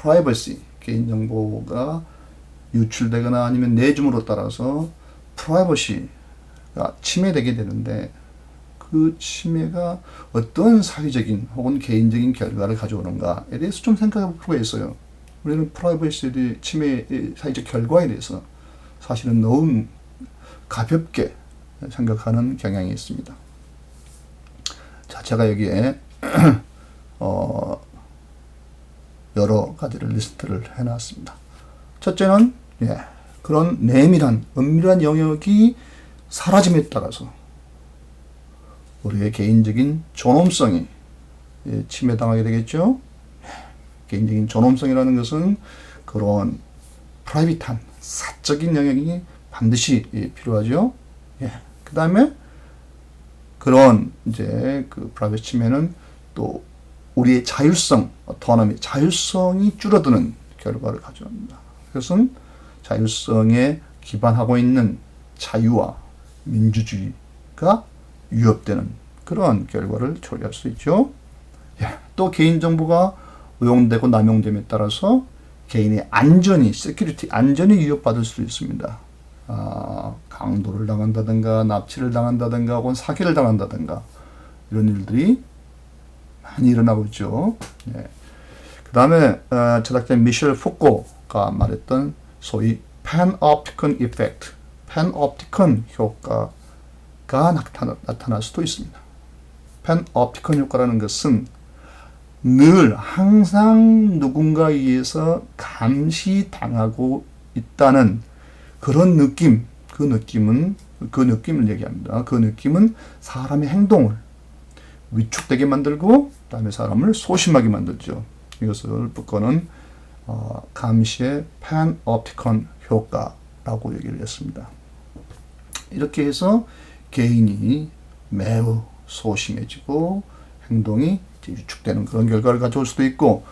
privacy, 개인정보가 유출되거나 아니면 내줌으로 따라서 프라이버시가 침해되게 되는데 그 침해가 어떤 사회적인 혹은 개인적인 결과를 가져오는가에 대해서 좀 생각해 볼 필요가 있어요. 우리는 프라이버시 침해의 사회적 결과에 대해서 사실은 너무 가볍게 생각하는 경향이 있습니다. 자, 제가 여기에 여러 가지를 리스트를 해놨습니다. 첫째는 그런 내밀한, 은밀한 영역이 사라짐에 따라서 우리의 개인적인 존엄성이 침해당하게 되겠죠. 개인적인 존엄성이라는 것은 그런 프라이빗한, 사적인 영역이 반드시 필요하죠. 그 다음에 그런 이제 그 프라이빗 침해는 또 우리의 자율성, 어떠한 자율성이 줄어드는 결과를 가져옵니다. 그것은 자율성에 기반하고 있는 자유와 민주주의가 위협되는 그러한 결과를 초래할 수 있죠. 또 개인정보가 오용되고 남용됨에 따라서 개인의 안전이, 시큐리티, 안전이 위협받을 수 있습니다. 강도를 당한다든가 납치를 당한다든가 혹은 사기를 당한다든가 이런 일들이 많이 일어나고 있죠. 그 다음에 철학자 미셸 푸코가 말했던 소위 panopticon effect, panopticon 효과가 나타날 수도 있습니다. panopticon 효과라는 것은 늘 항상 누군가에 의해서 감시당하고 있다는 그런 느낌, 그 느낌을 얘기합니다. 그 느낌은 사람의 행동을 위축되게 만들고 그다음에 사람을 소심하게 만들죠. 이것을 푸코는 감시의 panopticon 효과라고 얘기를 했습니다. 이렇게 해서 개인이 매우 소심해지고 행동이 위축되는 그런 결과를 가져올 수도 있고,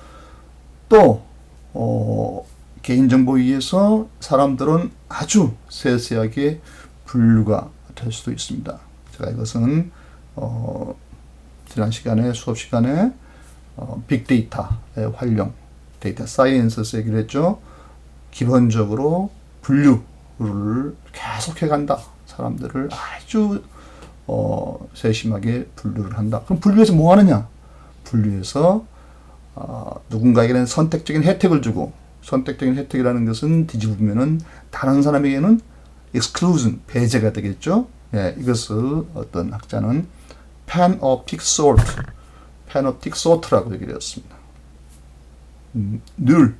또 개인정보에 의해서 사람들은 아주 세세하게 분류가 될 수도 있습니다. 제가 이것은 지난 시간에 수업 시간에 빅데이터의 활용, 데이터 사이언스 얘기를 했죠. 기본적으로 분류를 계속해 간다. 사람들을 아주 세심하게 분류를 한다. 그럼 분류해서 뭐 하느냐? 분류해서 누군가에게는 선택적인 혜택을 주고, 선택적인 혜택이라는 것은 뒤집으면은 다른 사람에게는 exclusion, 배제가 되겠죠. 이것을 어떤 학자는 panoptic sort라고 얘기를 했습니다. 늘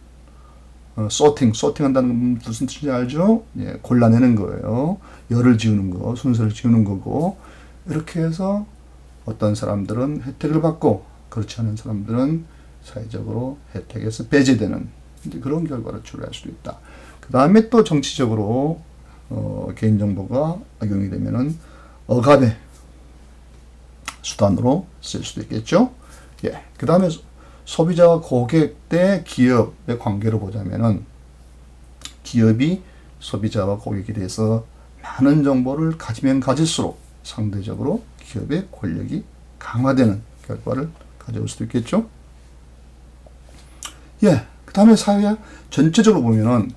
sorting 한다는 건 무슨 뜻인지 알죠? 골라내는 거예요. 열을 지우는 거, 순서를 지우는 거고, 이렇게 해서 어떤 사람들은 혜택을 받고 그렇지 않은 사람들은 사회적으로 혜택에서 배제되는 그런 결과를 초래할 수도 있다. 그 다음에 또 정치적으로 개인정보가 악용이 되면은 억압의 수단으로 쓸 수도 있겠죠. 그 다음에 소비자와 고객 대 기업의 관계로 보자면은 기업이 소비자와 고객에 대해서 많은 정보를 가지면 가질수록 상대적으로 기업의 권력이 강화되는 결과를 가져올 수도 있겠죠. 그 다음에 사회 전체적으로 보면은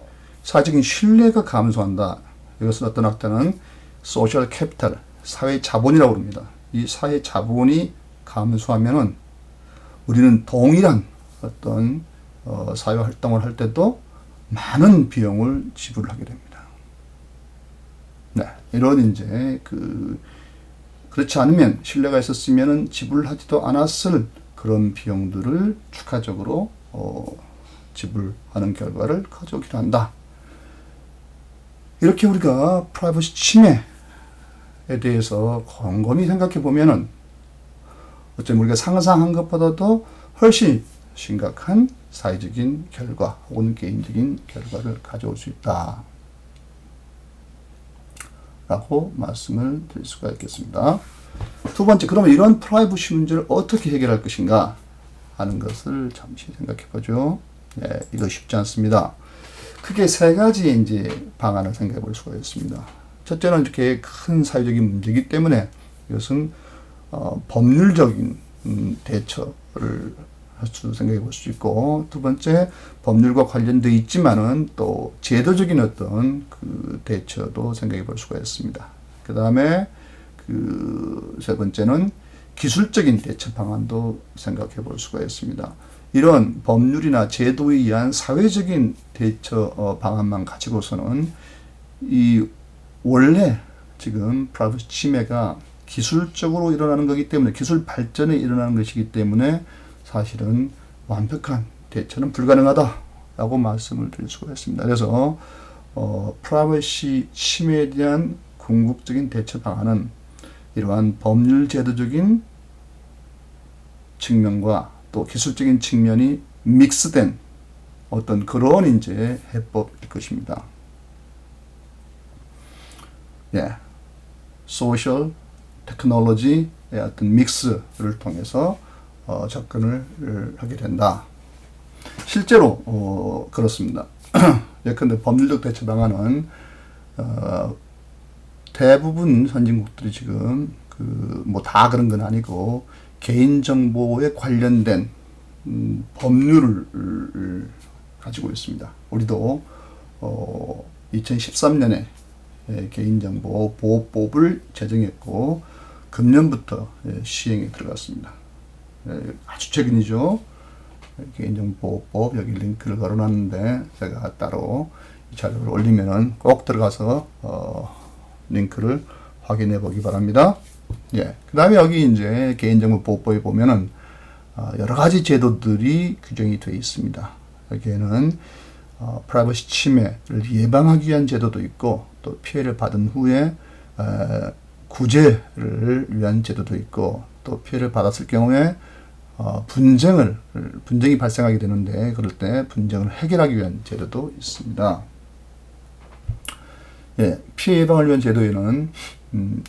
사회적인 신뢰가 감소한다. 이것을 어떤 학자는 소셜 캐피탈, 사회 자본이라고 합니다. 이 사회 자본이 감소하면은 우리는 동일한 어떤 사회 활동을 할 때도 많은 비용을 지불하게 됩니다. 이런 이제 그렇지 않으면 신뢰가 있었으면은 지불하지도 않았을 그런 비용들을 추가적으로 지불하는 결과를 가져오기도 한다. 이렇게 우리가 프라이버시 침해에 대해서 곰곰이 생각해 보면은 어쩌면 우리가 상상한 것보다도 훨씬 심각한 사회적인 결과 혹은 개인적인 결과를 가져올 수 있다 라고 말씀을 드릴 수가 있겠습니다. 두 번째, 그러면 이런 프라이버시 문제를 어떻게 해결할 것인가 하는 것을 잠시 생각해 보죠. 이거 쉽지 않습니다. 크게 세 가지 이제 방안을 생각해 볼 수가 있습니다. 첫째는 이렇게 큰 사회적인 문제이기 때문에 이것은 법률적인 대처를 수 생각해 볼 수 있고, 두 번째 법률과 관련돼 있지만은 또 제도적인 어떤 그 대처도 생각해 볼 수가 있습니다. 그 다음에 그 세 번째는 기술적인 대처 방안도 생각해 볼 수가 있습니다. 이런 법률이나 제도에 의한 사회적인 대처 방안만 가지고서는 이 원래 지금 프라이버시 침해가 기술적으로 일어나는 거기 때문에, 기술 발전에 일어나는 것이기 때문에 사실은 완벽한 대처는 불가능하다라고 말씀을 드릴 수가 있습니다. 그래서 프라이버시 침해에 대한 궁극적인 대처 방안은 이러한 법률 제도적인 측면과 또 기술적인 측면이 믹스된 어떤 그런 이제 해법일 것입니다. 예, 소셜 테크놀로지의 어떤 믹스를 통해서 접근을 하게 된다. 실제로 그렇습니다. 예컨대 법률적 대처 방안은 대부분 선진국들이 지금 뭐 다 그런 건 아니고 개인정보에 관련된 법률을 가지고 있습니다. 우리도 2013년에 개인정보 보호법을 제정했고 금년부터 시행에 들어갔습니다. 아주 최근이죠. 개인정보보호법 여기 링크를 걸어놨는데 제가 따로 이 자료를 올리면은 꼭 들어가서 링크를 확인해 보기 바랍니다. 예. 그 다음에 여기 이제 개인정보보호법에 보면은 여러 가지 제도들이 규정이 되어 있습니다. 여기에는 프라이버시 침해를 예방하기 위한 제도도 있고 또 피해를 받은 후에 구제를 위한 제도도 있고 또 피해를 받았을 경우에 분쟁이 발생하게 되는데 그럴 때 분쟁을 해결하기 위한 제도도 있습니다. 예, 피해 예방을 위한 제도에는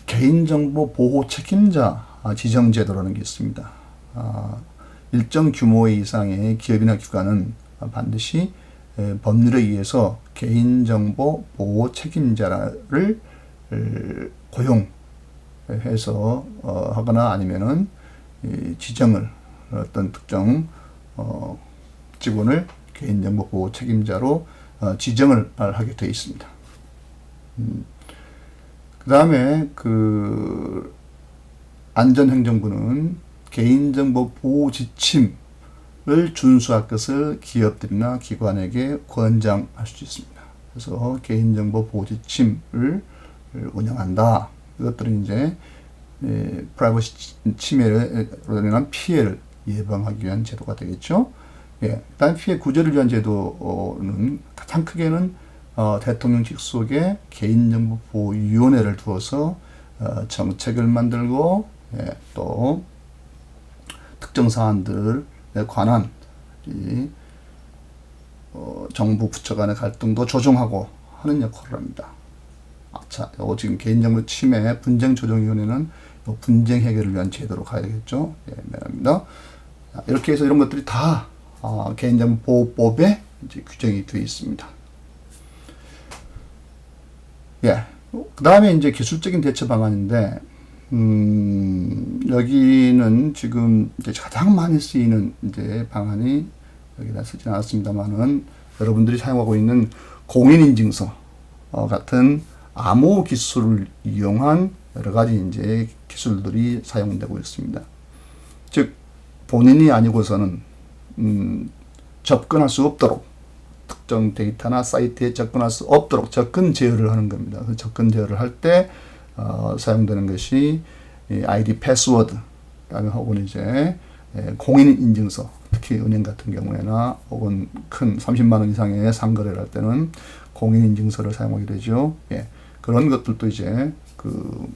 개인정보 보호 책임자 지정 제도라는 게 있습니다. 일정 규모 이상의 기업이나 기관은 반드시 법률에 의해서 개인정보 보호 책임자를 고용해서 하거나 아니면은 지정을 어떤 특정 직원을 개인정보 보호 책임자로 지정을 하게 되어 있습니다. 그 다음에 그 안전행정부는 개인정보 보호 지침을 준수할 것을 기업들이나 기관에게 권장할 수 있습니다. 그래서 개인정보 보호 지침을 운영한다. 이것들은 이제 프라이버시 침해로 인한 피해를 예방하기 위한 제도가 되겠죠. 예, 일단 피해 구제를 위한 제도는 가장 크게는 대통령 직속에 개인정보보호위원회를 두어서 정책을 만들고 또 특정 사안들에 관한 정부 부처 간의 갈등도 조정하고 하는 역할을 합니다. 자, 지금 개인정보 침해 분쟁조정위원회는 분쟁 해결을 위한 제도로 가야 되겠죠. 예, 미안합니다. 이렇게 해서 이런 것들이 다 개인정보보호법에 이제 규정이 되어 있습니다. 예. 그 다음에 이제 기술적인 대처 방안인데, 여기는 지금 이제 가장 많이 쓰이는 이제 방안이 여기다 쓰진 않았습니다만은 여러분들이 사용하고 있는 공인인증서 같은 암호 기술을 이용한 여러 가지 이제 기술들이 사용되고 있습니다. 즉, 본인이 아니고서는, 접근할 수 없도록 특정 데이터나 사이트에 접근할 수 없도록 접근 제어를 하는 겁니다. 그 접근 제어를 할 때 사용되는 것이 아이디 패스워드, 혹은 이제 공인 인증서, 특히 은행 같은 경우에나 혹은 큰 30만 원 이상의 상거래를 할 때는 공인 인증서를 사용하게 되죠. 예, 그런 것들도 이제 그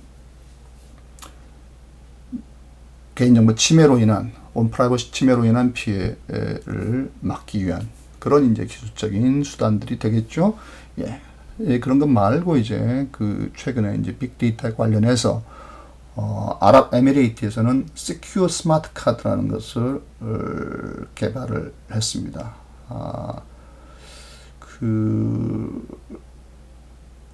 개인정보 침해로 인한 프라이버시 침해로 인한 피해를 막기 위한 그런 이제 기술적인 수단들이 되겠죠. 예. 예, 그런 것 말고 이제 그 최근에 이제 빅데이터에 관련해서 아랍에미레이트에서는 Secure Smart Card라는 것을 개발을 했습니다.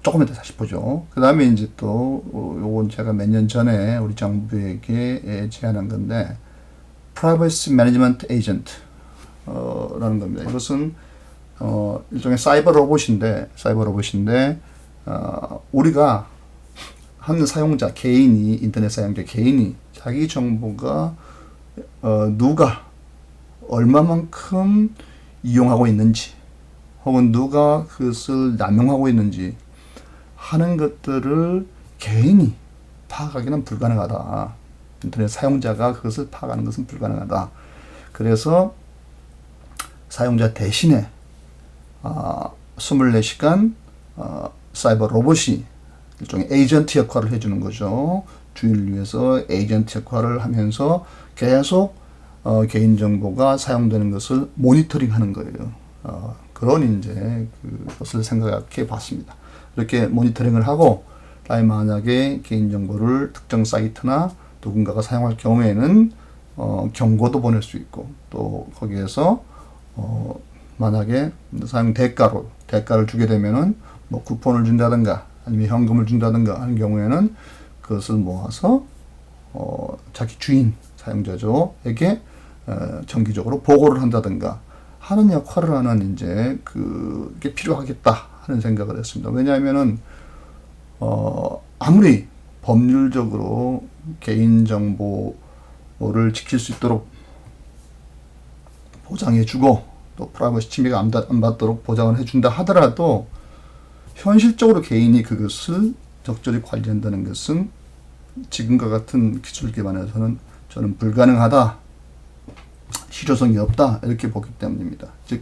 조금 이따 다시 보죠. 그 다음에 이제 또 요건 제가 몇 년 전에 우리 정부에게 제안한 건데 Privacy Management Agent 라는 겁니다. 이것은 일종의 사이버 로봇인데 우리가 한 사용자 개인이 인터넷 사용자 개인이 자기 정보가 누가 얼마만큼 이용하고 있는지 혹은 누가 그것을 남용하고 있는지 하는 것들을 개인이 파악하기는 불가능하다. 인터넷 사용자가 그것을 파악하는 것은 불가능하다. 그래서 사용자 대신에 24시간 사이버 로봇이 일종의 에이전트 역할을 해주는 거죠. 주인을 위해서 에이전트 역할을 하면서 계속 개인정보가 사용되는 것을 모니터링하는 거예요. 그런 이제 그것을 생각해 봤습니다. 이렇게 모니터링을 하고 다음에 만약에 개인정보를 특정 사이트나 누군가가 사용할 경우에는 경고도 보낼 수 있고 또 거기에서 만약에 사용 대가를 주게 되면은 뭐 쿠폰을 준다든가 아니면 현금을 준다든가 하는 경우에는 그것을 모아서 자기 주인 사용자에게 정기적으로 보고를 한다든가 하는 역할을 하는 이제 그게 필요하겠다 하는 생각을 했습니다. 왜냐하면은 아무리 법률적으로 개인정보를 지킬 수 있도록 보장해주고 또 프라이버시 침해가 안 받도록 보장을 해준다 하더라도 현실적으로 개인이 그것을 적절히 관리한다는 것은 지금과 같은 기술 기반에서는 저는 불가능하다, 실효성이 없다 이렇게 보기 때문입니다. 즉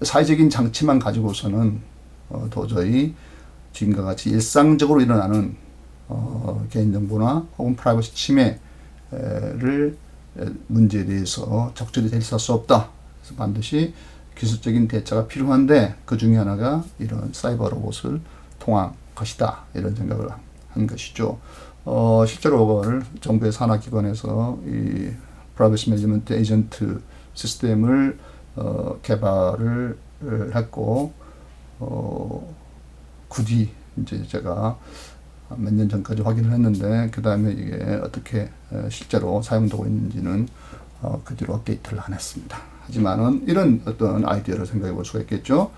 사회적인 장치만 가지고서는 도저히 지금과 같이 일상적으로 일어나는 개인정보나 혹은 프라이버시 침해를 문제에 대해서 적절히 대처할 수 없다. 그래서 반드시 기술적인 대처가 필요한데 그 중에 하나가 이런 사이버 로봇을 통한 것이다. 이런 생각을 한 것이죠. 실제로 그걸 정부의 산하기관에서 이 프라이버시 매니지먼트 에이전트 시스템을 개발을 했고 그 뒤 이제 제가 몇 년 전까지 확인을 했는데 그 다음에 이게 어떻게 실제로 사용되고 있는지는 그 뒤로 업데이트를 안 했습니다. 하지만은 이런 어떤 아이디어를 생각해 볼 수가 있겠죠.